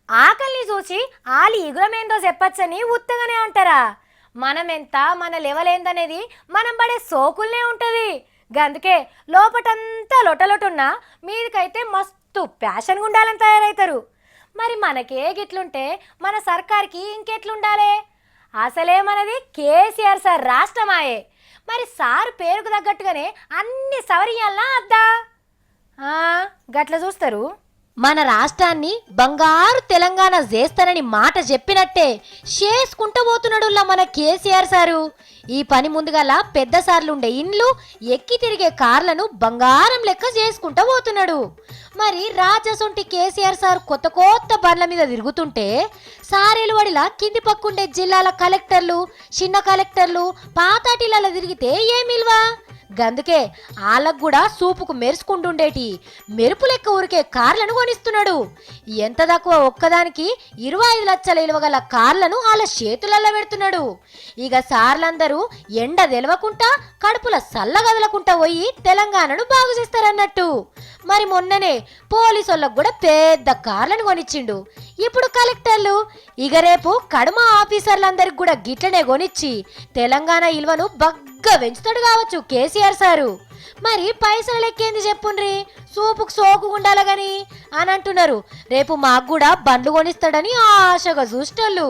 ఆకలిని చూసి ఆలి ఇగురమేందో చెప్పచ్చని ఉత్తగానే అంటారా? మనమెంత మన లెవెల్ ఏందనేది మనం పడే సోకుల్నే ఉంటుంది. గందుకే లోపటంతా లొటలొటున్నా మీదకైతే మస్తు ప్యాషన్గా ఉండాలని తయారవుతారు. మరి మనకే గిట్లుంటే మన సర్కార్కి ఇంకెట్లుండాలి? అసలే మనది కేసీఆర్ సార్ రాష్ట్రమాయే. మరి సార్ పేరుకు తగ్గట్టుగానే అన్ని సవరియాలనా అద్దా? గట్ల చూస్తారు. మన రాష్ట్రాన్ని బంగారు తెలంగాణ చేస్తానని మాట చెప్పినట్టే చేసుకుంటూ పోతున్నాడు మన కేసీఆర్ సారు. ఈ పని ముందుగల పెద్ద సార్లుండే ఇండ్లు ఎక్కి తిరిగే కార్లను బంగారం లెక్క చేసుకుంటూ పోతున్నాడు. మరి రాజసొంటి కేసీఆర్ సార్ కొత్త కొత్త బండ్ల మీద తిరుగుతుంటే సారేలు వడిలా కింది పక్కుండే జిల్లాల కలెక్టర్లు, చిన్న కలెక్టర్లు పాతాటిలలో తిరిగితే ఏమిల్వా? గందుకే వాళ్ళకు కూడా సూపుకు మెరుసుకుంటుండేటి మెరుపు లెక్క ఊరికే కార్లను కొనిస్తున్నాడు. ఎంత తక్కువ ఒక్కదానికి 25 లక్షల విలువ గల కార్లను వాళ్ళ చేతులలో పెడుతున్నాడు. ఇక సార్లందరూ ఎండ తెలవకుండా కడుపుల సల్లగదలకుంటా పోయి తెలంగాణను బాగు చేస్తారన్నట్టు. మరి మొన్ననే పోలీసులకు కూడా పెద్ద కార్లను కొనిచ్చిండు. ఇప్పుడు కలెక్టర్లు ఇక రేపు కడమ ఆఫీసర్లందరికి కూడా గిట్లనే కొనిచ్చి తెలంగాణ ఇలువను బగ్గా పెంచుతాడు కావచ్చు కేసీఆర్ సారు. మరి పైసలు లెక్కేంది చెప్పుండ్రి, సూపుకు సోకు ఉండాలగని అని అంటున్నారు. రేపు మాకు కూడా బండ్లు కొనిస్తాడని ఆశగా చూసేటోళ్ళు.